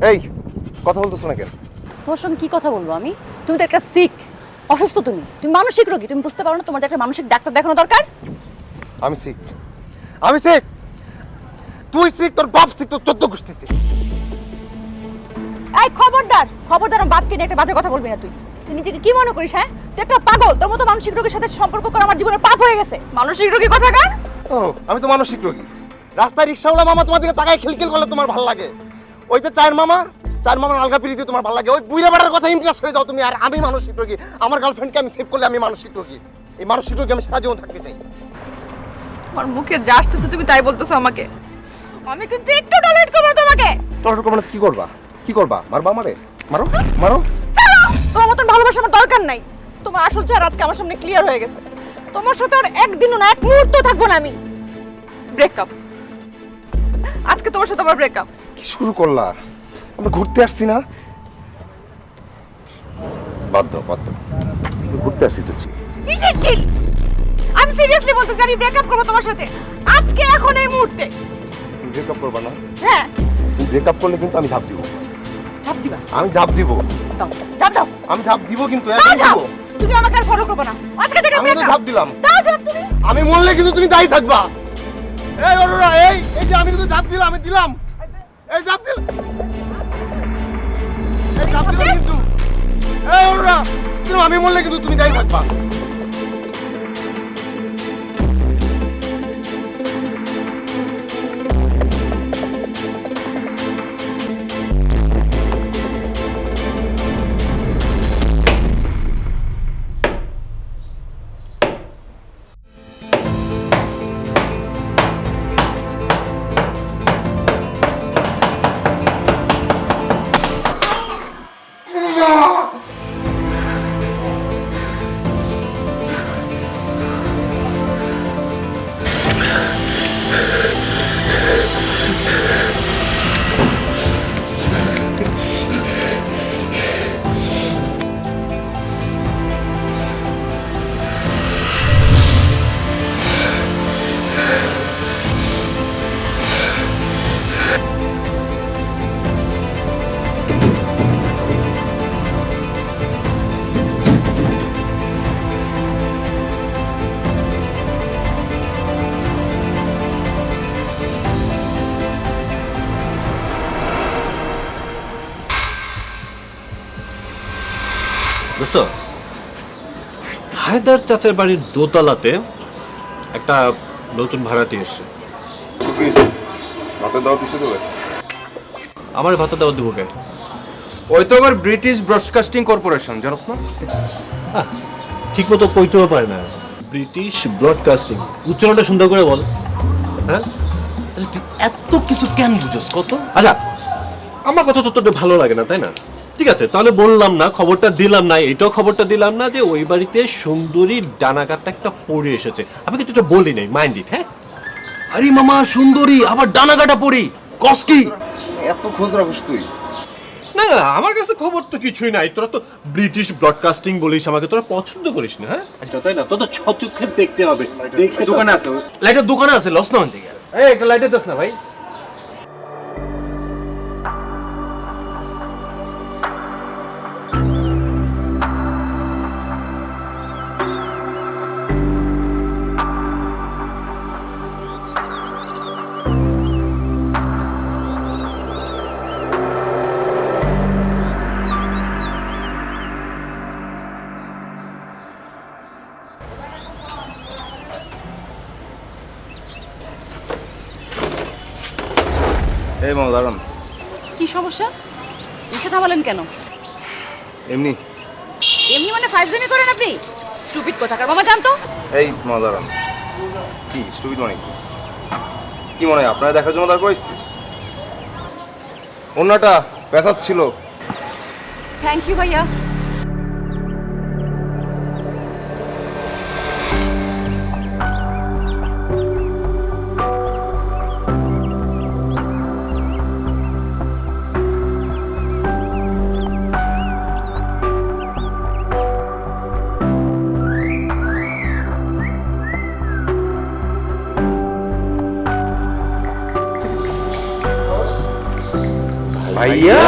এই কথা বলতেছো না কেন? তোমার সঙ্গে কি কথা বলবো আমি? তুমি তো একটা সিক, অসুস্থ। তুমি মানসিক রোগী। তুমি বুঝতে পারো না তোমার একটা মানসিক ডাক্তার দেখানো দরকার? আমি সিক, আমি সিক। তুই সিক, তোর বাপ সিক, তোর 14 গোষ্ঠী সিক। এই খবরদার খবরদার, আমার বাপকে নিয়ে একটা বাজে কথা বলবি না তুই। তুই নিজেকে কি মনে করিস? হ্যাঁ, তুই একটা পাগল। তোর মতো মানসিক রোগীর সাথে সম্পর্ক করা আমার জীবনে পাপ হয়ে গেছে। মানসিক রোগী কোথাকার? ও, আমি তো মানসিক রোগী। রাস্তায় রিক্সাওয়ালা মামা তোমার দিকে তাকায় খিলখিল করলে তোমার ভালো লাগে। ওই যে চার মামার আলগা পিড়িতে তোমার ভালো লাগে। ওই বুইড়া বেড়ার কথা ইমপ্রেস হয়ে যাও তুমি। আর আমি মানসিক রোগী। আমার গার্লফ্রেন্ডকে আমি সেভ করলে আমি মানসিক রোগী। এই মানসিক রোগী আমি সারা জীবন থাকতে চাই। আমার মুখে যা আসতেছে তুমি তাই বলতেছো আমাকে। আমি কিন্তু একটু টলারেট করব না তোমাকে। টলারেট করবে না? কি করবা? কি করবা? মারবা আমারে? মারো মারো। তোমার মতন ভালোবাসা আমার দরকার নাই। তোমার আসল চেহারা আজকে আমার সামনে ক্লিয়ার হয়ে গেছে। তোমার সাথে আর একদিনও না, এক মুহূর্ত থাকবো না আমি। ব্রেকআপ। আজকে তোমার সাথে আমার ব্রেকআপ। কি শুরু করলা? আমরা ঘুরতে আসছি না? বাদ দাও, বাদ দাও। ঘুরতে আসছি তো। নিজের চিল। আমি সিরিয়াসলি বলতেছি, আমি ব্রেকআপ করব তোমার সাথে আজকে, এখন এই মুহূর্তে। তুমি ব্রেকআপ করবা না? হ্যাঁ। তুমি ব্রেকআপ করলে কিন্তু আমি ঝাঁপ দিব। ঝাঁপ দিবা? আমি ঝাঁপ দিব। দাও, ঝাঁপ দাও। আমি ঝাঁপ দিব কিন্তু দাও একদম ঝাঁপ। দিব। তুমি আমাকে আর ফলো করবে না আজকে থেকে। আমি তো ব্রেকআপ। ঝাঁপ দিলাম। দাও ঝাঁপ তুমি। আমি মরলে কিন্তু তুমি দায়ী থাকবা। এই অরুণা, এই যে আমি কিন্তু ঝাঁপ দিলাম, আমি দিলাম। এই ঝাঁপ দিলাম। এই ঝাঁপ দিলাম কিন্তু। এই অরুণা, আমি মরলে কিন্তু তুমি দায়ী থাকবা। দোস্ত, হায়দার চাচার বাড়ির দোতলাতে একটা নতুন ভাড়াটি এসছে। আমার ভাতা দেওয়া দেবো কে? ওই তো আবার ব্রিটিশ ব্রডকাস্টিং কর্পোরেশন, জানোস না? ঠিক মতো কইতেও পারে না। ব্রিটিশ ব্রডকাস্টিং, উচ্চারণটা সুন্দর করে বল। হ্যাঁ, আচ্ছা, তুই এত কিছু কেন বুঝোস কত? আচ্ছা, আমার কথা তো তোর ভালো লাগে না, তাই না? ঠিক আছে, তাহলে বললাম না, খবরটা দিলাম না, এটাও খবরটা দিলাম না যে ওই বাড়িতে সুন্দরী ডানাকাটা একটা পড়ে এসেছে। আমি কিন্তু এটা বলি নাই, মাইন্ড ইট। হ্যাঁ, আরে মামা, সুন্দরী আবার ডানাকাটা পড়ি, কস কি? এত খোঁজ রাখিস তুই? না না, আমার কাছে খবর তো কিছুই নাই। তোরা তো ব্রিটিশ ব্রডকাস্টিং বলিস আমাকে, তোরা পছন্দ করিস না। হ্যাঁ, আচ্ছা তাই না? তোর তো ছচক্ষে দেখতে হবে। দেখে দোকানে আছে, লাইটের দোকানে আছে, লস না থেকে। এই একটা লাইটের দাস না ভাই। এই মামা দাঁড়ান। কি সমস্যা? রিক্সা থামালেন কেন? এমনি। এমনি মানে ফাইজলামি করেন আপনি? স্টুপিড কোথাকার বাবা, জানতো। এই মামা দাঁড়ান। কি স্টুপিড মানে? কি মনে হয় আপনারা দেখার জন্য দাঁড় করেছি? অন্যটা পেশাদ ছিল। থ্যাংক ইউ ভাইয়া। ভাইয়া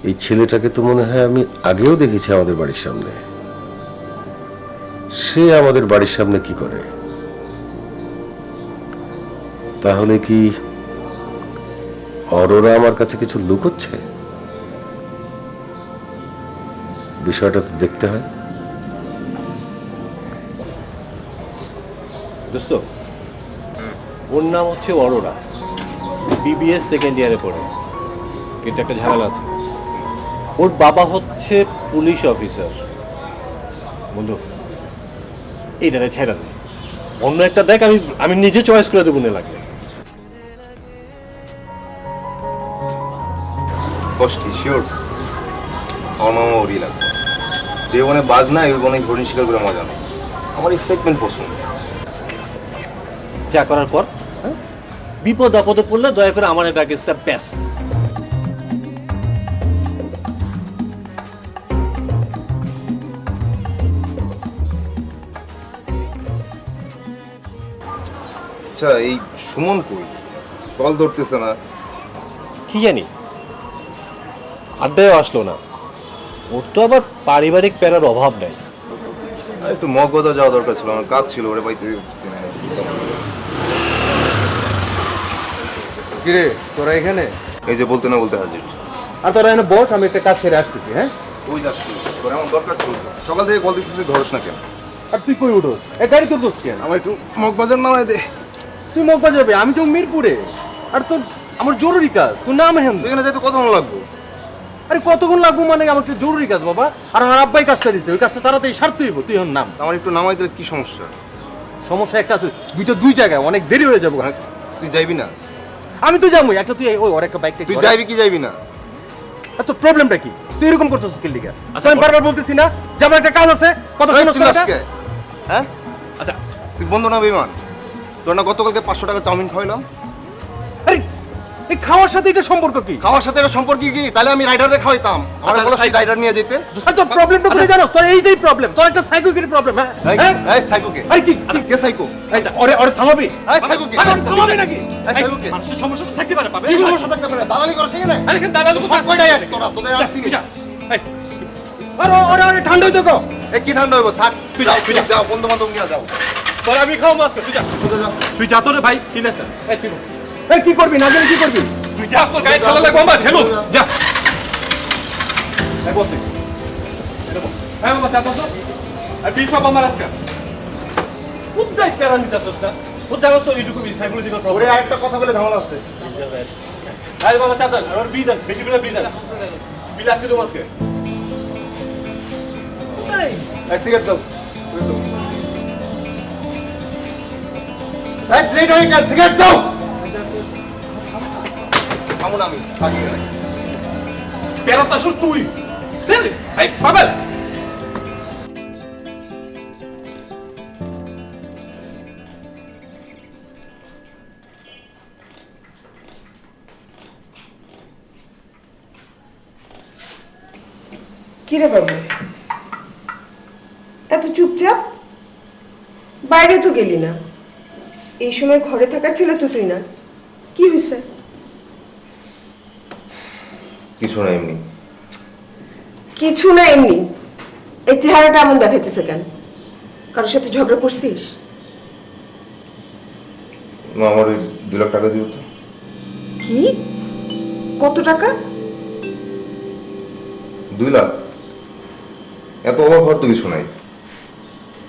এই ছেলেটাকে তো মনে হয় আমি আগেও দেখেছি আমাদের বাড়ির সামনে। সে আমাদের বাড়ির সামনে কি করে? তাহলে কি অরোরা আমার কাছে কিছু লুকোচ্ছে? বিষয়টা তো দেখতে হয়। দোস্ত, ওর নাম হচ্ছে অরোরা, বিবিএস সেকেন্ড ইয়ারে পড়ে, কিন্তু একটা ঝামেলা আছে। ওর বাবা হচ্ছে পুলিশ অফিসার। বন্ধু, এইটাতে ছেড়া নেই, অন্য একটা দেখ, আমি নিজে চয়েস করে দেবো না লাগলে। কষ্টি শিওর আমার মামা ওরই লাগবে। যে বনে বাঘ নাই ওই বনে ঘূর্ণি শিকার করে মজা নেই। আমার এক্সাইটমেন্ট পছন্দ। যা করার পর, বিপদ আপদে পড়লে দয়া করে আমার এটা কেসটা ব্যাস। আচ্ছা, এই সুমন কই? কল ধরতেছে না। কি জানি, আড্ডায় আসলো না। ওর তো আবার পারিবারিক প্যারার অভাব নেই। আর একটু মগবাজার যাওয়া দরকার ছিল, আমার কাজ ছিল, ওরে পাইতে পারছি না। কিরে তোরা এখানে? এই যে বলতে না বলতে হাজির। আর তোরা এখানে বস, আমি একটা কাজ সেরে আসতেছি। হ্যাঁ, ওই যাস তুই, তোর এমন দরকার ছিল। সকাল থেকে কল দিতেছিস, ধরস না কেন? আর তুই কই উঠোস? এই গাড়ি তোর দোষ কেন? আমার একটু মগবাজার নামাই দে। তুই মগবা যাবে, আমি তো মিরপুরে। আর তোর আমার জরুরি কাজ, তোর নাম হেন। এখানে যেতে কতক্ষণ লাগবে? আরে কতক্ষণ লাগবো মানে? আমার একটা জরুরি কাজ বাবা। আর আমার আব্বাই কাজটা দিচ্ছে, ওই কাজটা তাড়াতাড়ি সারতে হইব। তুই এখন নাম। আমার একটু নামাই দিলে কি সমস্যা? সমস্যা একটা আছে, দুই জায়গায়, অনেক দেরি হয়ে যাবো। তুই যাইবি না? আমি তো যাবো একটা, তুই ওই ওর একটা বাইকটা। তুই যাইবি কি যাইবি না? তোর প্রবলেমটা কি? তুই এরকম করতেছিস কি লিগা? আচ্ছা, আমি বারবার বলতেছি না যে আমার একটা কাজ আছে, কত এই সমস্যা চিল্লাস আছে? কে? হ্যাঁ, আচ্ছা, তুই বন্ধু না বিমান? তোর না গতকালকে 500 টাকা চাউমিন খাওয়াইলাম? আরে এই খাওয়ার সাথে এটা সম্পর্ক কি? খাওয়ার সাথে এটা সম্পর্ক কি? তাহলে আমি রাইডারে খাওয়াইতাম। আমার আচ্ছা, বলস এই- রাইডার নিয়ে যেতে। আচ্ছা প্রবলেমটা তুই জানোস? তোর এইটাই প্রবলেম, তোর একটা সাইকো কির প্রবলেম। হ্যাঁ এই হ্যাঁ? এই সাইকো কে? আরে কি কে সাইকো? এই ওরে ওরে থামাবি? এই সাইকো কে? আরে ওরে থামাবি নাকি? এই সাইকো কে? মানুষের সমস্যা তো থাকতে পারে পাবে কি সমস্যা থাকতে পারে? দালালি করে শিখে নেয়। আরে এখানে দাঁড়ালো সব কয়টাই এক তোরা, তোদের আর চিনি না। আরে ওরে ওরে ঠান্ডা হইতো কো। এই কি ঠান্ডা হইব? থাক, তুই যাও, যা, তুই যা। যাও, বন্ধু-বান্ধব নিয়ে যাও। তোর আমি খাও মাছ তুই যা সোজা যাও। তুই যা তো রে ভাই চিনিস না এই তুই বল। এই কি করবি? না জানি কি করবি? তুই যা তোর গায়ে ঠান্ডা লাগবে আমার ঠেলো যা এই বল তুই এটা বল হ্যাঁ বাবা চা তো আর বিল সব আমার আজকে উদ্দাই প্যারামিটারস না উদ্দাই তো এইটুকু সাইকোলজিক্যাল ওরে প্রবলেম আরেকটা কথা বলে ঝামেলা আছে। আরে বাবা চা দেন আর ওর বিল দেন বেশি করে বিল দেন বিল আজকে দেবো আজকে উদ্দাই এই সিগারেট দাও। সিগারেট দাও। এই লেট হয়ে গেল, সিগারেট দাও। থামুন আমি, থাকি এখানে। প্যারাটা আসল তুই দেন এই পাবেল কিরে বাবু এত চুপচাপ? বাইরে তো গেলি না, এই সময় ঘরে থাকা ছিল তো তুই না, কি হয়েছে? কিছু না, এমনি। কিছু না এমনি? এই চেহারাটা এমন দেখাইতেছে কেন? কারোর সাথে ঝগড়া করছিস? মা, আমার ওই 2 লাখ টাকা দিও তো। কি? কত টাকা? 2 লাখ? এত অভাব হওয়ার তো কিছু নাই,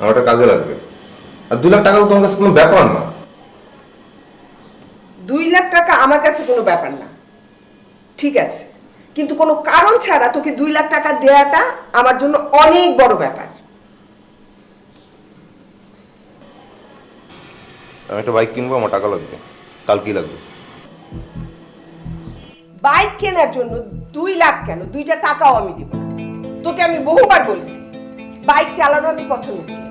আমার একটা কাজে লাগবে। আর 2 লাখ টাকা তো তোমার কাছে কোনো ব্যাপার না। 2 লাখ টাকা আমার কাছে কোনো ব্যাপার না, ঠিক আছে, কিন্তু কোনো কারণ ছাড়া তোকে 2 লাখ টাকা দেওয়াটা আমার জন্য অনেক বড় ব্যাপার। আমি একটা বাইক কিনবো, আমার টাকা লাগবে, কালকেই লাগবে। বাইক কেনার জন্য 2 লাখ কেন, 2টা টাকাও আমি দিব না। তোকে আমি বহুবার বলছি বাইক চালানো আমি পছন্দ করি না।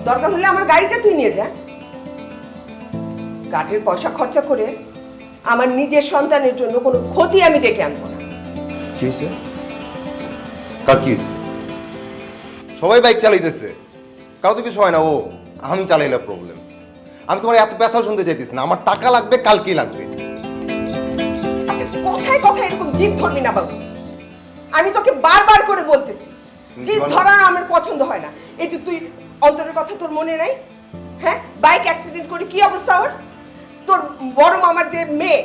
দরকার হলে আমার গাড়িটা তুই নিয়ে যা। গাড়ির পয়সা খরচা করে আমার নিজের সন্তানের জন্য কোনো ক্ষতি আমি ডেকে আনবো না। কি হয়েছে? কার কি হয়েছে? সবাই বাইক চালাইতেছে, কারো তো কিছু হয় না। ও আমি চালাইলে প্রবলেম। আমি তোমার এত পেশাল শুনতে চাইতেছি না, আমার টাকা লাগবে, কালকেই লাগবে। আচ্ছা কথায় কথায় এরকম জিদ ধরবি না বাবু, আমি তোকে বারবার করে বলতেছি জিদ ধরার আমার পছন্দ হয় না। এই যে তুই অন্তরের কথা তোর মনে নাই? হ্যাঁ, বাইক অ্যাক্সিডেন্ট করে কি অবস্থা ওর? তোর বড় মামার যে মেয়ে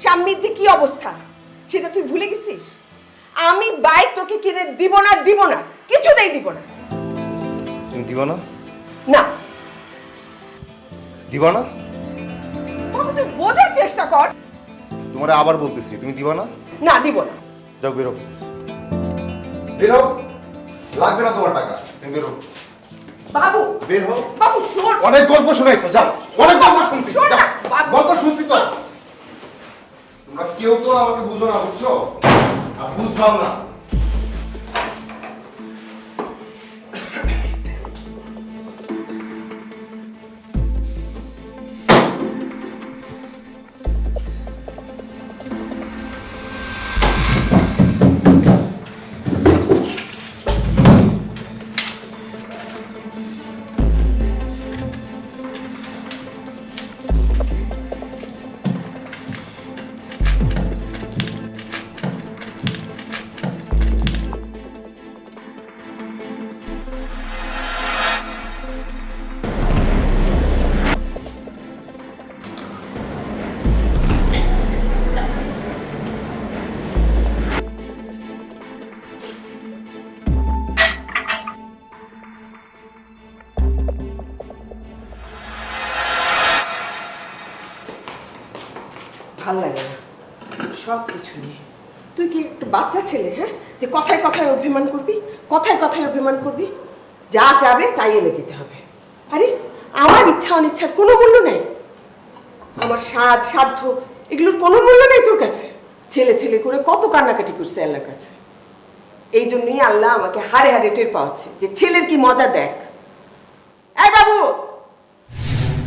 স্বামীর যে কি অবস্থা সেটা তুই ভুলে গেছিস? আমি বাইক তোকে কিনে দিব না, দিব না, কিছুতেই দিব না। তুমি দিবা না? না দিবা না? বাবু তুই বোঝার চেষ্টা কর। তোমারে আবার বলতেছি, তুমি দিবা না? না দিব না। যাও, বেরো বেরো, লাগবে না তোমার টাকা, তুমি বেরো। বাবু বের হও। বাবু শোন, অনেক গল্প শোনাইছো, যাও, অনেক গল্প শুনছি, শোন না, যাও। বাবু। গল্প শুনছি তো। তোমরা কেউ তো আমাকে বুঝো না, বুঝছো? আর বুঝবাও না। ভাল লাগে না সব কিছু নিয়ে। তুই কি একটা বাচ্চা ছেলে? হ্যাঁ, যে কথায় কথায় অভিমান করবি, কথায় কথায় অভিমান করবি? যা যাবে তাই এনে দিতে হবে। আরে আমার ইচ্ছা অনিচ্ছার কোনো মূল্য নেই, আমার স্বাদ সাধ্য এগুলোর কোনো মূল্য নেই তোর কাছে। ছেলে ছেলে করে কত কান্নাকাটি করছে আল্লাহর কাছে, এই জন্যই আল্লাহ আমাকে হাড়ে হাড়ে টের পাওয়াচ্ছে যে ছেলের কি মজা দেখ। এই বাবু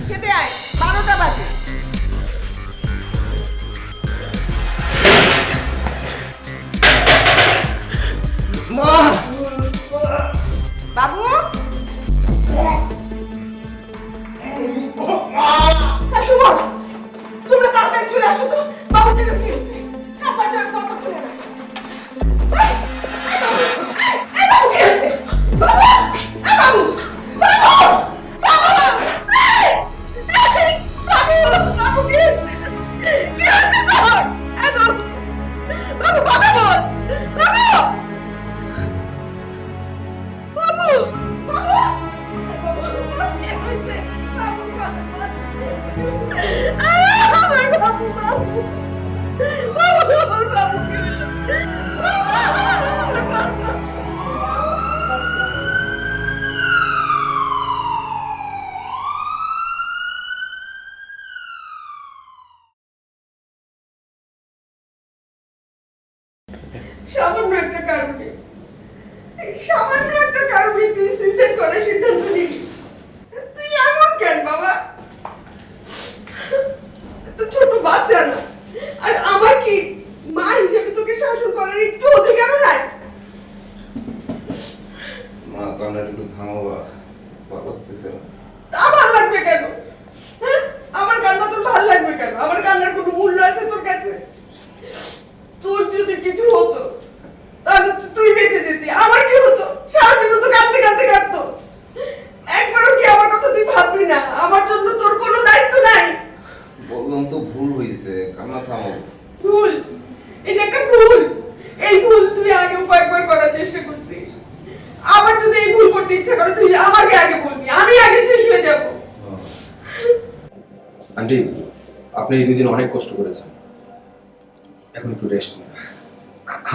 খেতে আয়, 12টা বাজে। আমার বাবু বাবু বাবু আমার বাবু কি হলো? আমার বাবু। সামান্য একটা কারণে সামান্য একটা কারণে তুই সুইসাইড করার সিদ্ধান্ত নিলি। তুই এমন কেন বাবা? তো ছোট বাচ্চা না, আর আমার কি মা হিসেবে তোকে শাসন করার একটু অধিকারও নাই? মা কান্নার একটু থামাবা, পারতেছে না। তা ভালো লাগবে কেন? হ্যাঁ, আমার কান্না তোর ভালো লাগবে কেন? আমার কান্নার কোনো মূল্য আছে তোর কাছে? তোর যদি কিছু হতো তাহলে তুই বেঁচে যেতি, আমার কি হতো? সারা জীবন তো কাঁদতে কাঁদতে কাটতো। একবারও কি আমার কথা তুই ভাববি না? আমার জন্য তোর কোনো দায়িত্ব নাই। বললাম তো ভুল হয়েছে, কান্না থামাও। ভুল? এটা একটা ভুল। এই ভুল তুই আগেও কয়েকবার করার চেষ্টা করছিস। আবার যদি এই ভুল করতে ইচ্ছা করে তুই আমাকে আগে বলবি, আমি আগে শেষ হয়ে যাব। আন্টি, আপনি এই দুদিন অনেক কষ্ট করেছেন, এখন একটু রেস্ট নিন।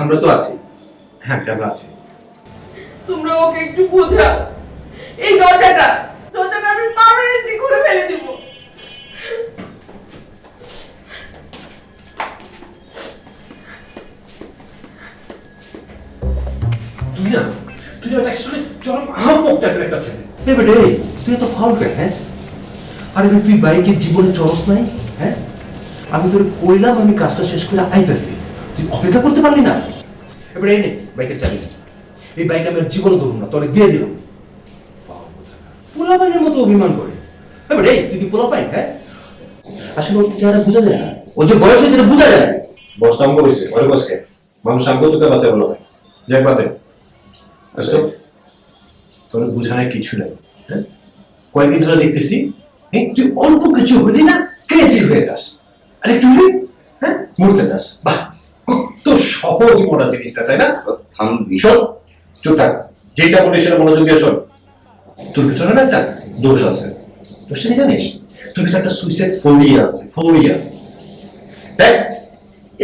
আমরা তো আছি। হ্যাঁ, আমরা আছি। তোমরা ওকে একটু বোঝাও। এই দরজাটা আমি পার্মানেন্টলি খুলে ফেলে দিব। তুই না আসলে চরম আহাম্মক টাইপের একটা ছেলে। এবারে তুই এত ফাউল কেন? হ্যাঁ, আরে তুই বাইকে জীবনে চরস নাই? হ্যাঁ, আমি তোর কইলাম আমি কাজটা শেষ করে আইতেছি, তুই অপেক্ষা করতে পারলি না? এবারে এই নে বাইকের চাবি নে। এই বাইক আমি আর জীবনে ধরবো না, তোরে দিয়ে দিলাম। পোলাপাইনের মতো অভিমান করে। এবারে তুই কি পোলাপাই? হ্যাঁ, আসলে ওর চেহারা বোঝা যায় না, ও যে বয়স হয়েছে এটা বোঝা যায় না। বস নাম করেছে অনেক বসকে মানুষ আমকেও তোকে বাঁচা বলো ভাই যাক বাদে আসতো তোর বুঝানোর কিছু নাই। হ্যাঁ, কয়েকদিন ধরে দেখতেছি তুই অল্প কিছু হলি না ক্রেজি হয়ে যাস, আর একটু হলি হ্যাঁ মরতে চাস। বাহ, কত সহজ মরা জিনিসটা, তাই না? থামবি? শোন, চুপ থাক, যেটা বলি সেটা মনোযোগ দিয়ে শোন। তোর ভিতরে না একটা দোষ আছে, দোষটা কি জানিস? তোর ভিতরে একটা সুইসাইড ফোবিয়া আছে, ফোবিয়া। দেখ,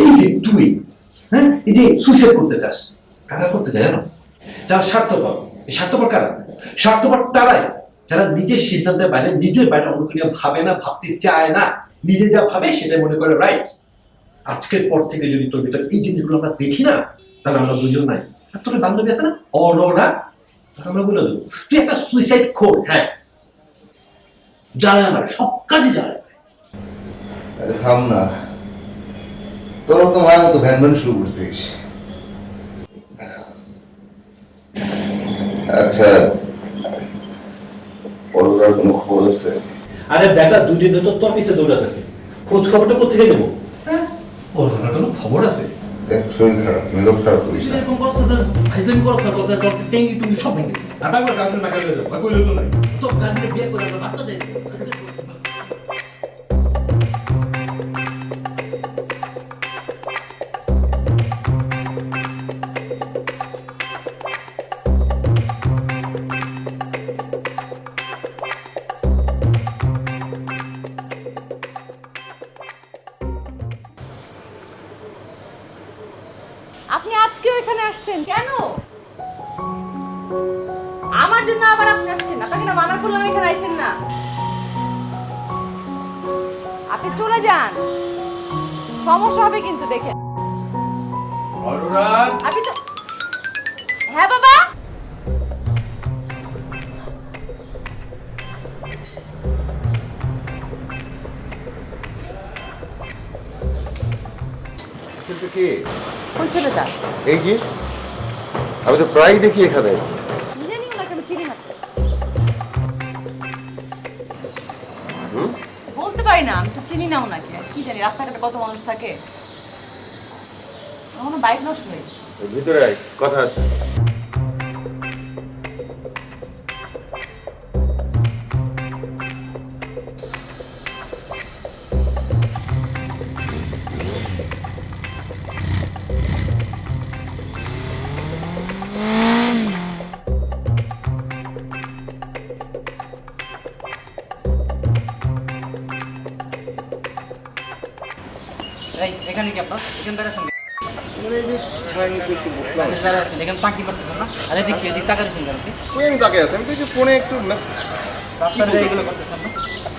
এই যে তুই হ্যাঁ এই যে সুইসাইড করতে চাস, কারা করতে চায় জানো? যারা স্বার্থপর। এই স্বার্থপর কারা? স্বার্থপর তারাই যারা নিজের সিদ্ধান্তের বাইরে, নিজের বাইরে অন্য নিয়ে ভাবে না, ভাবতে চায় না, নিজে যা ভাবে সেটাই মনে করে রাইট। আজকের পর থেকে যদি তোর ভিতরে এই জিনিসগুলো আমরা দেখি না, তাহলে আমরা দুজন নাই। আর তোর বান্ধবী আছে না অরোরা, তাকে আমরা বলে দেবো তুই একটা সুইসাইড খোর। হ্যাঁ, জানে না, সব কাজে জানে। আরে থাম না, তোরা তো মায়ের মতো ভ্যান ভ্যান শুরু করছিস। আচ্ছা, অরোরার কোনো খবর আছে? আরে বেটা, দুদিন তো তোর পিছে দৌড়াতেছে, খোঁজ খবরটা কোথেকে নেবো? হ্যাঁ, অরোরার কোনো খবর আছে? দেখ, শরীর খারাপ, মেজাজ খারাপ করিস না। এরকম করছ না, ভাইজামি করছ না, তোর টেঙ্গি টুঙ্গি সব ভেঙে দিবি। আর একবার গার্লফ্রেন্ড মাকে হয়ে যাবো, কইলে তো নাই। তোর গাড়িতে বিয়ে করে আমার বাচ্চা দেয়। আপনি আজকেও এখানে আসছেন কেন? আমার জন্য আবার আপনি আসছেন? আপনাকে না মানা করলাম এখানে আসেন না। আপনি চলে যান, সমস্যা হবে কিন্তু দেখেন। আপনি তো হ্যাঁ বাবা। কিন্তু কি কোন ছেলেটা? এই যে আমি তো প্রায় দেখি এখানে। কি জানি, ওনাকে আমি চিনি না। বলতে পারি না, আমি তো চিনি না ওনাকে। কি জানি রাস্তাঘাটে কত মানুষ থাকে। আমার বাইক নষ্ট হয়ে গেছে। ভিতরে আয়, কথা আছে। এই এখানে কি আপনার এখানে দাঁড়াচ্ছেন এখানে তাকি করতেছেন না আর এদিক টাকা দিচ্ছেন কেন আপনি? আমি তাকে আছে, আমি তো যে ফোনে একটু মেসেজ। রাস্তায় যাই এগুলো করতেছেন না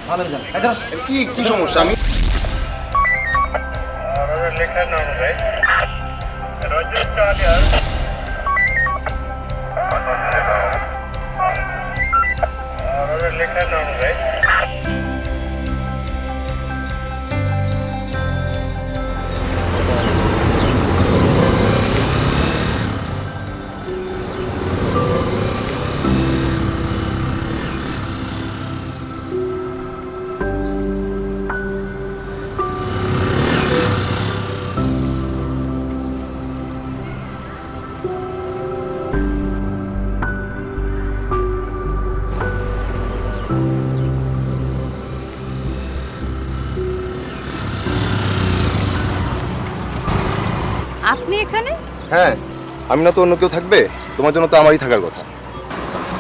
ভালো যান এই ধরো। কি সমস্যা? আমি আপনি এখানে? হ্যাঁ, আমি না তো অন্য কেউ থাকবে? তোমার জন্য তো আমারই থাকার কথা।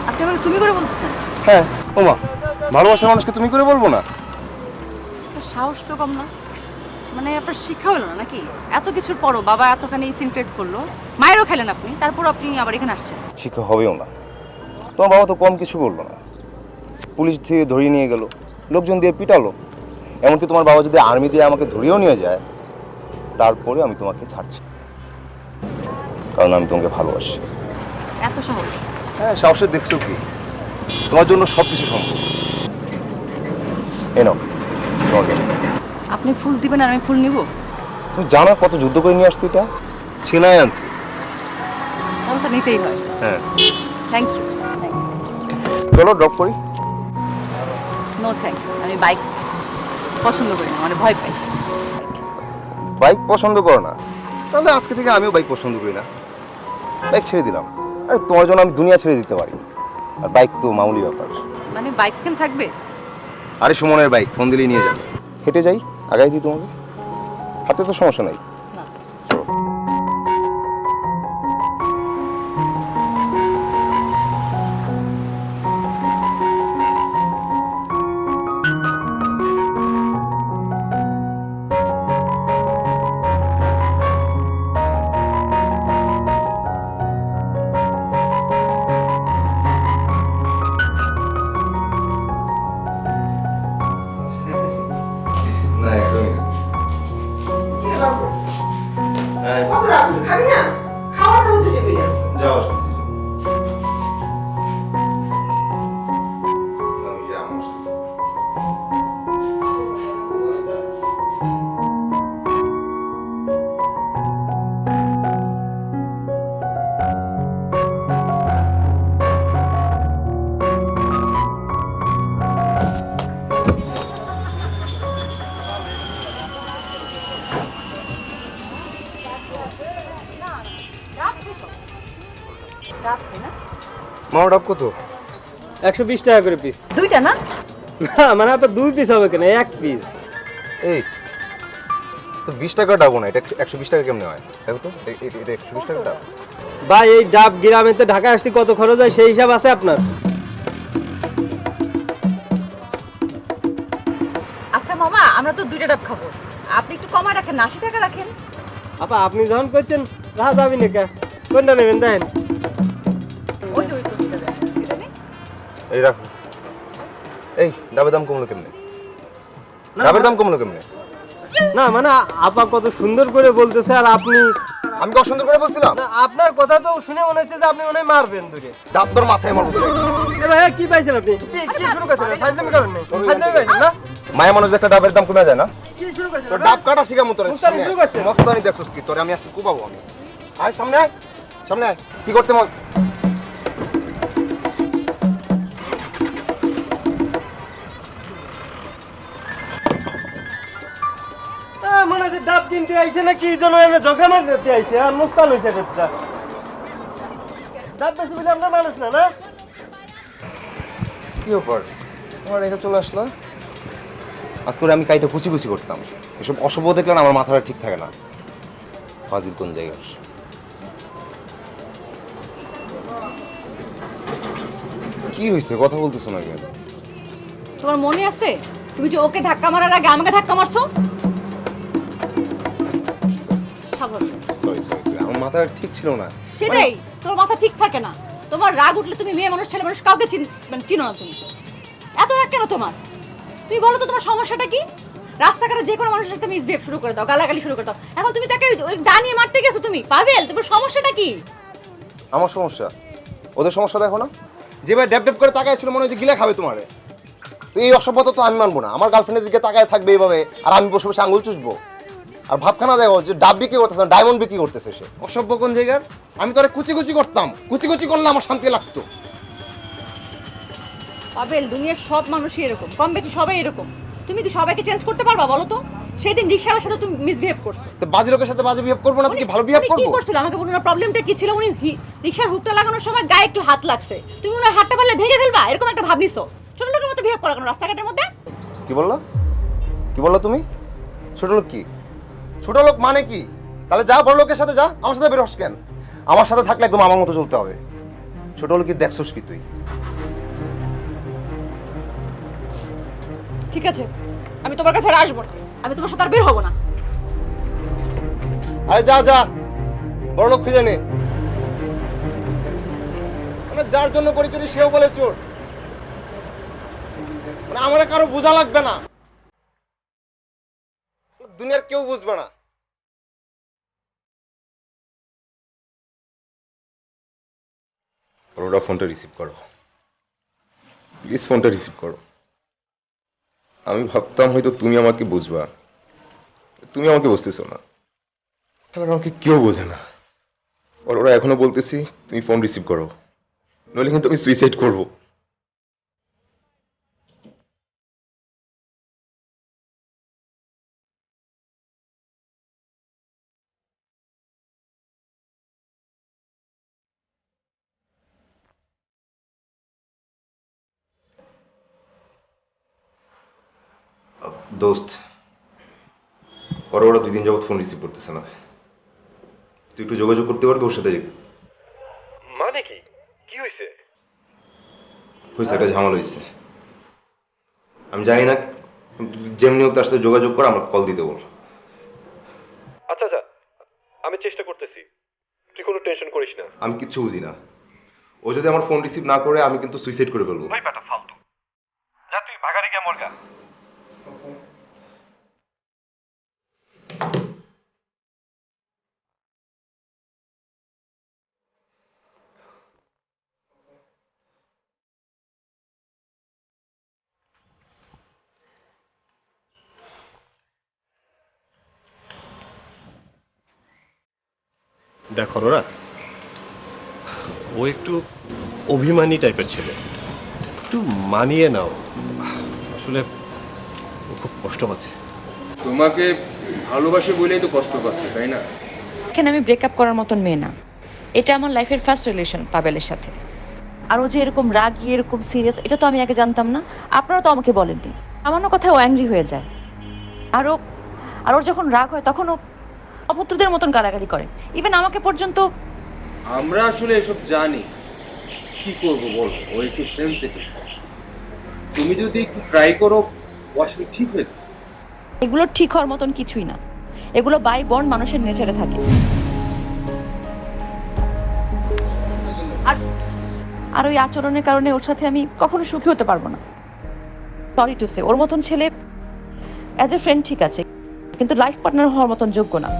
আপনি আমাকে তুমি করে বলতেছেন? হ্যাঁ ওমা, ভালোবাসার মানুষকে তুমি করে বলবো না? আপনার সাহস তো কম না। মানে আপনার শিক্ষা হলো না নাকি? এত কিছুর পরও বাবা এতখানি সিনক্রেট করলো, মায়েরও খেলেন আপনি, তারপর আপনি আবার এখানে আসছেন। শিক্ষা হবেও না। তোমার বাবা তো কম কিছু করলো না, পুলিশ দিয়ে ধরিয়ে নিয়ে গেল, লোকজন দিয়ে পিটালো, এমনকি তোমার বাবা যদি আর্মি দিয়ে আমাকে ধরিয়েও নিয়ে যায়, তারপরে আমি তোমাকে ছাড়ছি, কারণ আমি তোমাকে ভালোবাসি। এত সাহস? হ্যাঁ, সাহসের দেখছো কি? তোমার জন্য সব কিছু সম্ভব। এ নাও তোমার gift। আপনি ফুল দিবেন আর আমি ফুল নিব? তুমি জানো কত যুদ্ধ করে নিয়ে আসছি, এটা ছিনায় আনছি। তাহলে তো নিতেই হয়। হ্যাঁ, থ্যাংক ইউ। চলো ড্রপ করি। নো থ্যাঙ্কস, আমি বাইক পছন্দ করি না, মানে ভয় পাই। বাইক পছন্দ করো না? তাহলে আজকে থেকে আমিও বাইক পছন্দ করি না, বাইক ছেড়ে দিলাম। আরে তোমার জন্য আমি দুনিয়া ছেড়ে দিতে পারি, আর বাইক তো মামুলি ব্যাপার। মানে বাইক এখানে থাকবে? আরে সুমনের বাইক, ফোন দিলেই নিয়ে যাবে। হেঁটে যাই, আগাই দিই তোমাকে, হাতে তো সমস্যা নাই। না। চলো। না, একদমই না। হ্যাঁ, কত রাত খাবি না? খাওয়া দাও তো টেবিলে। যাও, আসতেছি। আমি যে আমার মামা ডাব কত? 120 টাকা করে পিস। দুইটা না? না মানে আপনার 2 পিস হবে কেন, 1 পিস। এই তো 20 টাকা ডাবো না, এটা 120 টাকা কেমনে হয়? দেখো তো, এটা 120 টাকা ডাব। ভাই এই ডাব গ্রামে তো ঢাকা আসতে কত খরচ হয় সেই হিসাব আছে আপনার? আচ্ছা মামা, আমরা তো দুইটা ডাব খাবো, আপনি একটু কমায় রাখেন, 80 টাকা রাখেন। আপা আপনি যখন করছেন রাহা যাবি না কে, কোনটা নেবেন দেখেন? ওই তো ওই প্রতিটা দেন, এটা নে। এই রাখো। এই ডাবের দাম কমলো কেমনে? ডাবের দাম কমলো কেমনে? না মানে আপা কত সুন্দর করে বলতেছে আর আপনি, আমি কত সুন্দর করে বলছিলাম? না আপনার কথা তো শুনে মনে হচ্ছে যে আপনি মনে হয় মারবেন দূরে। ডাব তোর মাথায় মারবো। এ ভাই কি পাইছেন আপনি? কি শুরু করছেন? ফাইজলামি করেন না, ফাইজলামি পাইছেন না? মায়া মানুষ একটা ডাবের দাম কমে যায় না? কি শুরু করছেন? তোর ডাব কাটা শিখামো তোর। মুস্তানি শুরু করছে? মস্তানি দেখছস কি? তোরে আমি আজকে কুবাবো আমি। আয় সামনে আয়, সামনে আয়। কি করতে মন? মনে হচ্ছে ডাব কিনতে আইছে না কি জন্য এনে ঝগড়া মারতে আইছে, আর মুস্তান হইছে বেটা। ডাব বেশি বলে আপনার মানুষ না না? কি ব্যাপার, তোমার রেখে চলে আসলো? আজ করে আমি কাইটা কুচি কুচি করতাম, এসব অশুভ দেখলে না আমার মাথাটা ঠিক থাকে না। ফাজিল কোন জায়গার? কি হয়েছে, কথা বলতেছো না কেন? তোমার মনে আছে তুমি যে ওকে ধাক্কা মারার আগে আমাকে ধাক্কা মারছো? কথা বলো। সরি সরি সরি, আমার মাথা ঠিক ছিল না। সেটাই, তোমার মাথা ঠিক থাকে না। তোমার রাগ উঠলে তুমি মেয়ে মানুষ ছেলে মানুষ কাউকে মানে চিনো না তুমি। এত রাগ কেন তোমার? তুমি বলো তো তোমার সমস্যাটা কি? রাস্তাঘাটে যে কোনো মানুষের সাথে মিসবিহেভ শুরু করে দাও, গালাগালি শুরু করে দাও। এখন তুমি তাকে ওই দা নিয়ে মারতে গেছো তুমি, পাগল? তোমার সমস্যাটা কি? আমার সমস্যা? ওদের সমস্যা দেখো না, যেভাবে ড্যাপ ড্যাপ করে তাকায় ছিল মনে হচ্ছে গিলে খাবে তোমারে। তো এই অসভ্যতা তো আমি মানবো না। আমার গার্লফ্রেন্ডের দিকে তাকায় থাকবে এইভাবে, আর আমি বসে বসে আঙুল চুষবো? আর ভাবখানা দেখো যে ডাব বিক্রি করতেছে না, ডায়মন্ড বিক্রি করতেছে সে। অসভ্য কোন জায়গার? আমি তো আরে কুচি কুচি করতাম, কুচি কুচি করলে আমার শান্তি লাগতো। পাবেল, দুনিয়ার সব মানুষই এরকম, কম বেশি সবাই এরকম। তুমি কি সবাইকে চেঞ্জ করতে পারবা বলো তো? সেদিন রিকশাওয়ালার সাথে তুমি মিসবিহেভ করছো। তো বাজে লোকের সাথে বাজে বিহেভ করবো না তো কি ভালো বিহেভ উনি কি করবো? করছিল আমাকে বলুন না, প্রবলেমটা কি ছিল? উনি রিকশার হুকটা লাগানোর সময় গায়ে একটু হাত লাগছে, তুমি ওনার হাতটা পারলে ভেঙে ফেলবা এরকম একটা ভাব নিছো। ছোট লোকের মতো বিহেভ করা কেন রাস্তাঘাটের মধ্যে? কি বললা? কি বললা তুমি? ছোট লোক কি? ছোট লোক মানে কি? তাহলে যা বড় লোকের সাথে যা, আমার সাথে বের হস কেন? আমার সাথে থাকলে একদম আমার মতো চলতে হবে। ছোট লোক কি দেখছস কি তুই? ঠিক আছে, আমি তোমার কাছে আর আসবো না, আমি তোমার সাথে আর বের হবো না। আরে যা যা, বড় লোক খুঁজে নে। মানে যার জন্য করি চুরি সেও বলে চোর। মানে আমার কারো বোঝা লাগবে না, দুনিয়ার কেউ বুঝবে না। ওরা ফোনটা রিসিভ করো প্লিজ, ফোনটা রিসিভ করো। আমি ভাবতাম হয়তো তুমি আমাকে বুঝবা, তুমি আমাকে বুঝতেছো না। এবার আমাকে কেউ বোঝে না। আর ওরা এখনো বলতেছি তুমি ফোন রিসিভ করো, নইলে কিন্তু আমি সুইসাইড করবো। দোস্ত, ওরা 2 দিন যাবত ফোন রিসিভ করতেছে না। তুই একটু যোগাযোগ করতে পারবি ওর সাথে? মানে কি? কি হয়েছে? হয়েছে, একটা ঝামেলা হয়েছে। আমি জানি না, যেমনি হোক তার সাথে যোগাযোগ করে আমার কল দিতে বল। আচ্ছা আচ্ছা, আমি চেষ্টা করতেছি, তুই কোনো টেনশন করিস না। আমি কিচ্ছু বুঝি না। ও যদি আমার ফোন রিসিভ না করে আমি কিন্তু সুইসাইড করে ফেলবো। ভাই বেটা ফালতু, যা তুই ভাগাড়ি গিয়ে মরগা। দেখো ওরা, ও একটু অভিমানী টাইপের ছেলে, একটু মানিয়ে নাও। আসলে ও খুব কষ্ট পাচ্ছে। তোমাকে ভালোবাসে বলেই তো কষ্ট পাচ্ছে, তাই না? এখানে আমি ব্রেকআপ করার মতন মেয়ে না। এটা আমার লাইফের ফার্স্ট রিলেশন পাবেলের সাথে। আর ও যে এরকম রাগী, এরকম সিরিয়াস, এটা তো আমি আগে জানতাম না। আপনারা তো আমাকে বলেননি। সামান্য কথায় ও অ্যাংরি হয়ে যায়। আর ওর যখন রাগ হয় তখন ও অপুত্রদের মতন গালাগালি করে, ইভেন আমাকে পর্যন্ত। আমরা আসলে এসব জানি, কি করব বলো, ও একটু সেনসিটিভ। তুমি যদি একটু ট্রাই করো, ও আসলে ঠিক হয়ে যাবে। এগুলো ঠিক হওয়ার মতন কিছুই না। এগুলো বাই বন্ড মানুষের নেচারে থাকে। আর ওই আচরণের কারণে ওর সাথে আমি কখনো সুখী হতে পারবো না। সরি টু সে, ওর মতন ছেলে অ্যাজ এ ফ্রেন্ড ঠিক আছে, কিন্তু লাইফ পার্টনার হওয়ার মতন যোগ্য না।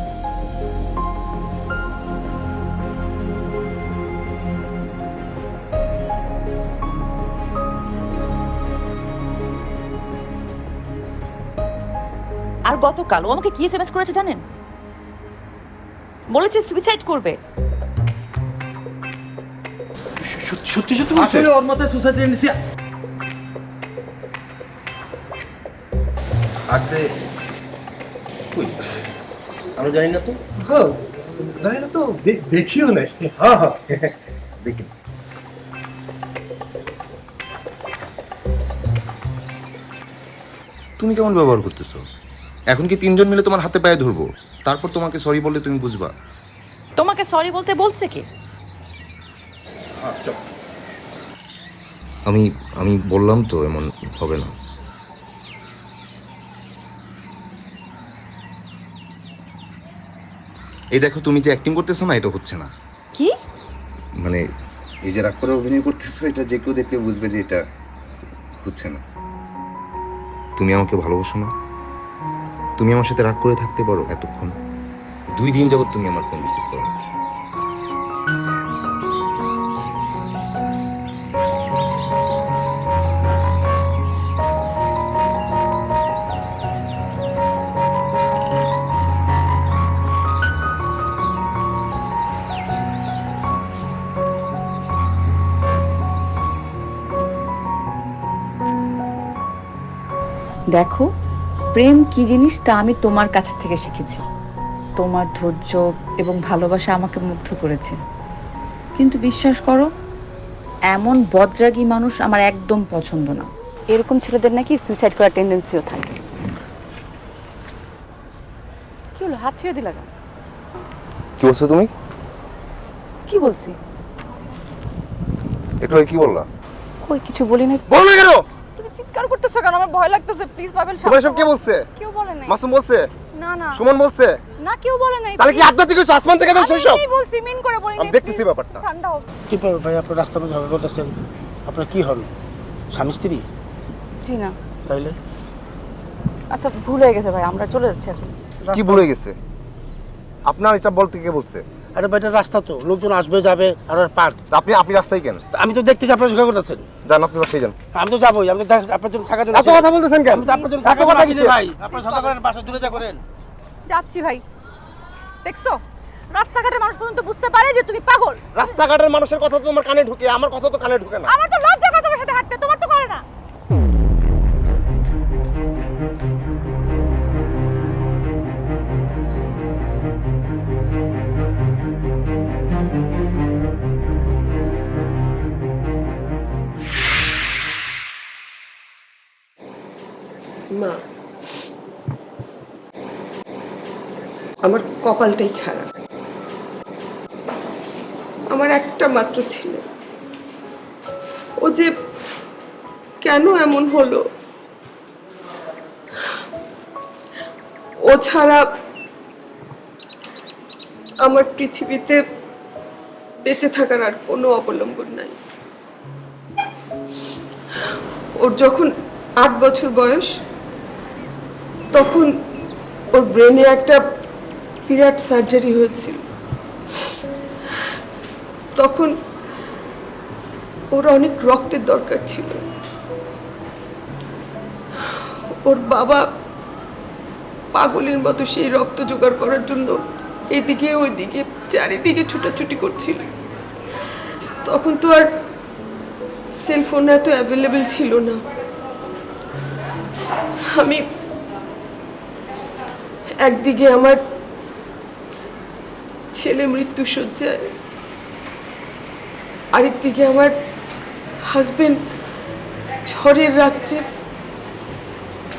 আর গতকাল ও আমাকে কি এসএমএস করেছে জানেন? বলেছে সুইসাইড করবে। সত্যি সত্যি বলছে? আসলে ওর মাথায় সুসাইড টেন্ডেন্সি আছে। কই, আমরা জানি না তো। হ্যাঁ জানি না তো, দেখিও নাই। হ্যাঁ হ্যাঁ দেখি। তুমি কেমন ব্যবহার করতেছো? এখন কি 3 জন মিলে তোমার হাতে পায়ে ধরবো, তারপর তোমাকে সরি বললে তুমি বুঝবা? তোমাকে সরি বলতে বলছে কে? আচ্ছা, আমি বললাম তো এমন হবে না। এই দেখো তুমি যে অ্যাক্টিং করতেছো না, এটা হচ্ছে না। কি? মানে এই যে রাগ করে অভিনয় করতেছো, এটা যে কেউ দেখলে বুঝবে যে এটা হচ্ছে না। তুমি আমাকে ভালোবাসো না? তুমি আমার সাথে রাগ করে থাকতে পারো এতক্ষণ? 2 দিন যাবত তুমি আমার ফোন রিসিভ করো না। দেখো, প্রেম কি জিনিস তা আমি তোমার কাছ থেকে শিখেছি। তোমার ধৈর্য এবং ভালোবাসা আমাকে মুগ্ধ করেছে। কিন্তু বিশ্বাস করো, এমন বদরাগী মানুষ আমার একদম পছন্দ না। এরকম ছেলেদের নাকি সুইসাইড করার টেন্ডেন্সিও থাকে। কি হলো, হাত ছেড়ে দিলা কেন? কি বলছো তুমি? কি বলছি? একটু কি বললা? কই কিছু বলি নাই। বল না কেন? তুমি চিৎকার করতেছো কেন? আমার ভয় লাগতেছে, প্লিজ পাবেল। তোমার সব কে বলছে? কেউ বলে নাই। মাসুম বলছে? না না সুমন বলছে? না, কেউ বলে নাই। তাহলে কি আধ্যাত্মিক কিছু আসমান থেকে দেখছো সব? আমি বলছি, মিন করে বলি নাই। আমি দেখতেছি ব্যাপারটা। ঠান্ডা হও। কি পাবে ভাই, আপনার রাস্তার মধ্যে ঝগড়া করতেছেন, আপনার কি হন? স্বামী স্ত্রী? জি না। তাইলে আচ্ছা, ভুল হয়ে গেছে ভাই, আমরা চলে যাচ্ছি এখন। কি ভুলে গেছে? আপনার এটা বলতে কে বলছে? আরে ভাই, এটা রাস্তা তো, লোকজন আসবে যাবে, আর পার্ক। আপনি আপনি রাস্তায় কেন? আমি তো দেখতেছি আপনারা ঝগড়া করতেছেন। যান, আপনি বাসায় যান। আমি তো যাবোই, আমি তো আপনার জন্য থাকার জন্য। এত কথা বলতেছেন কেন? আমি তো আপনার জন্য থাকার কথা কিছু ভাই। আপনারা ঝগড়া করেন, বাসা দূরে যা করেন। যাচ্ছি ভাই। দেখছো, রাস্তাঘাটের মানুষ পর্যন্ত বুঝতে পারে যে তুমি পাগল। রাস্তাঘাটের মানুষের কথা তো তোমার কানে ঢুকে, আমার কথা তো কানে ঢুকে না। আমার তো লজ্জা করে তোমার সাথে হাঁটতে, তোমার তো করে না। মা, আমার কপালটাই খারাপ। আমার একটা মাত্র ছিল, ও যে কেন এমন হলো, ও ছাড়া আমার পৃথিবীতে বেঁচে থাকার আর কোনো অবলম্বন নাই। ওর যখন 8 বছর বয়স, তখন ওর ব্রেনে একটা বিরাট সার্জারি হয়েছিল। তখন ওর অনেক রক্তের দরকার ছিল। ওর বাবা পাগলের মতো সেই রক্ত জোগাড় করার জন্য এদিকে ওইদিকে চারিদিকে ছুটাছুটি করছিল। তখন তো আর সেলফোন এত অ্যাভেলেবেল ছিল না। আমি একদিকে আমার ছেলে মৃত্যু শয্যায়, আরেকদিকে আমার হাজবেন্ড ঝড়ের রাত্রে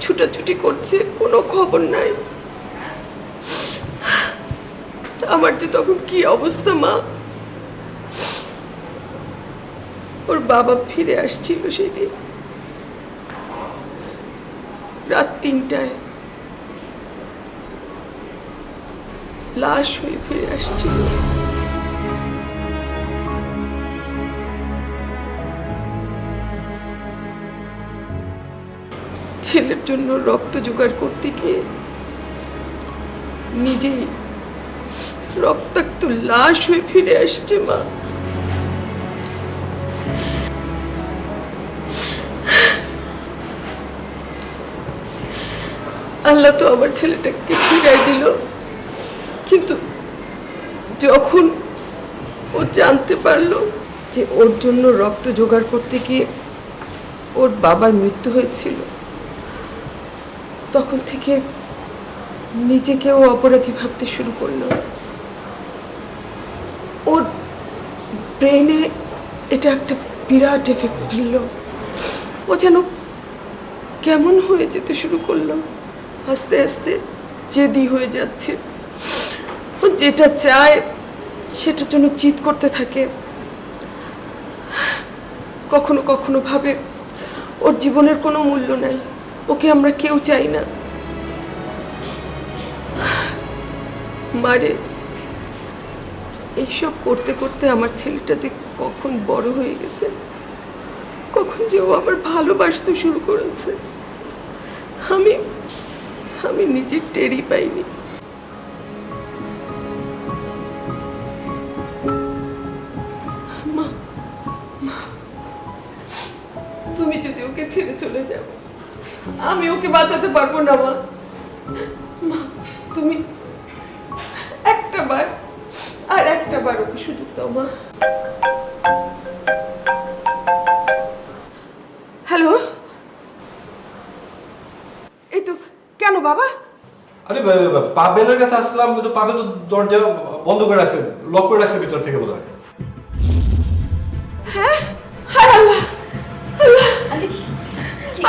ছুটাছুটি করছে, কোনো খবর নাই। আমার যে তখন কি অবস্থা মা। ওর বাবা ফিরে আসছিল সেই দিন রাত 3টায়, লাশ হয়ে ফিরে আসছিল। ছেলের জন্য রক্ত জোগাড় করতে গিয়ে নিজেই রক্তাক্ত লাশ হয়ে ফিরে আসছে মা। আল্লাহ তো আমার ছেলেটাকে ফিরাই দিল, কিন্তু যখন ও জানতে পারলো যে ওর জন্য রক্ত জোগাড় করতে গিয়ে ওর বাবার মৃত্যু হয়েছিল, তখন থেকে নিজেকেও অপরাধী ভাবতে শুরু করলো। ওর ব্রেনে এটা একটা বিরাট এফেক্ট ফেললো। ও যেন কেমন হয়ে যেতে শুরু করলো, আস্তে আস্তে জেদি হয়ে যাচ্ছে। ও যেটা চায় সেটার জন্য জিদ করতে থাকে। কখনো কখনো ভাবে ওর জীবনের কোনো মূল্য নাই, ওকে আমরা কেউ চাই না। মারে এইসব করতে করতে আমার ছেলেটা যে কখন বড় হয়ে গেছে, কখন যে ও আবার ভালোবাসতে শুরু করেছে, আমি আমি নিজে টেরই পাইনি। মা, তুমি যদি ওকে ছেড়ে চলে যাও, আমি ওকে বাঁচাতে পারবো না। মা, মা, তুমি একটা বার ওকে সুযোগ দাও। মা, হ্যালো, এই তো। কেন বাবা? আরে পাবেলের কাছে আসলাম, কিন্তু পাবেল তো দরজা বন্ধ করে রাখছে, লক করে রাখছে ভিতর থেকে বোধহয়। হ্যাঁ, হায় আল্লাহ, আল্লাহ,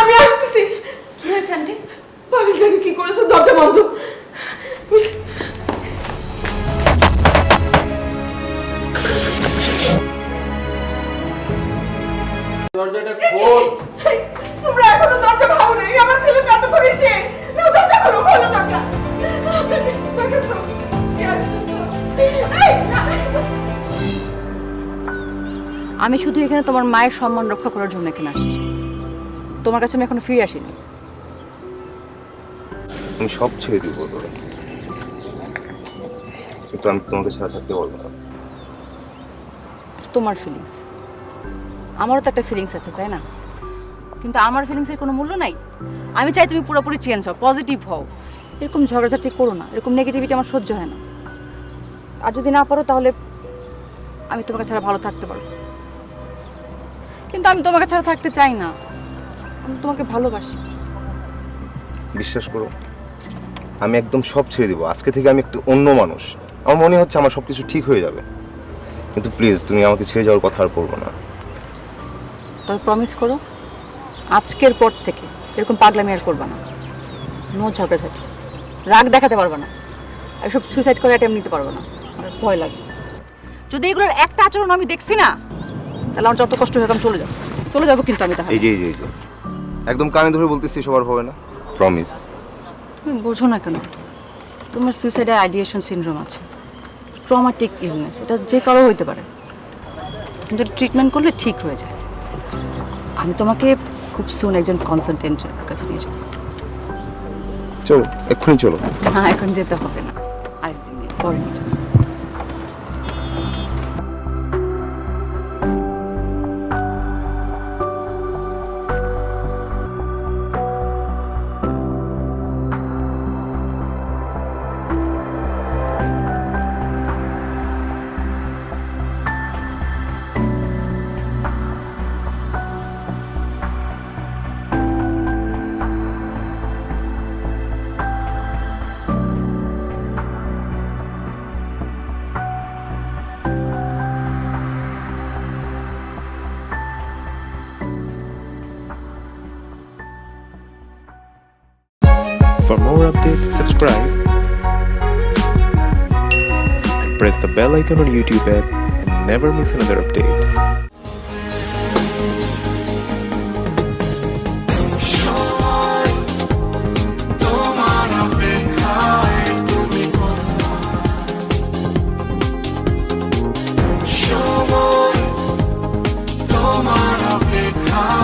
আমি আসতেছি। কি হয়েছে আন্টি? পাবেল জানি কি করেছে, দরজা বন্ধ। দরজাটা খোল। তোমরা এখনো দরজা ভাঙো নাই, আমার ছেলে কত করে শেষ। নাও দরজা খোলো, খোলো দরজা। আমি শুধু এখানে তোমার মায়ের সম্মান রক্ষা করার জন্য এখানে আসছি। তোমার কাছে আমি এখনো ফিরে আসিনি। আমি সব ছেড়ে দিব তোরে, কিন্তু আমি তোমাকে ছাড়া থাকতে পারবো না। তোমার ফিলিংস, আমারও তো একটা ফিলিংস আছে, তাই না? কিন্তু আমার ফিলিংসের কোনো মূল্য নাই। আমি চাই তুমি পুরোপুরি চেঞ্জ হও, পজিটিভ হও। এরকম ঝগড়াঝাটি করো না, এরকম নেগেটিভিটি আমার সহ্য হয় না। আর যদি না পারো তাহলে আমি তোমাকে ছাড়া ভালো থাকতে পারবো, কিন্তু আমি তোমাকে ছাড়া থাকতে চাই না। আমি তোমাকে ভালোবাসি। বিশ্বাস করো, আমি একদম সব ছেড়ে দিব। আজকে থেকে আমি একটু অন্য মানুষ। আমার মনে হচ্ছে আমার সবকিছু ঠিক হয়ে যাবে, কিন্তু প্লিজ তুমি আমাকে ছেড়ে যাওয়ার কথা আর বলবো না। তবে প্রমিস করো, আজকের পর থেকে এরকম পাগলামি আর করবা না। নো ঝগড়াঝাটি, রাগ দেখাতে পারবা না, আর সব সুইসাইড করে অ্যাটেম্প নিতে পারবো না। আমার ভয় লাগে। যদি এগুলোর একটা আচরণ আমি দেখছি না, তাহলে আমার যত কষ্ট হোক আমি চলে যাবো। কিন্তু আমি তাহলে এই যে একদম কানে ধরে বলতেছি, সবার হবে না, প্রমিস। তুমি বোঝো না কেন? তোমার সুইসাইডাল আইডিয়েশন সিনড্রোম আছে, ট্রমাটিক ইলনেস। এটা যে কারো হইতে পারে, কিন্তু ট্রিটমেন্ট করলে ঠিক হয়ে যায়। আমি তোমাকে খুব সুন একজন কনসালটেন্টের কাছে নিয়ে যাবো। চলো, এক্ষুনি চলো। না, এখন যেতে হবে না, আরেকদিন পরে নিয়ে যাবো। For more updates, subscribe and press the bell icon on YouTube app and never miss another update. তোমার অপেক্ষায়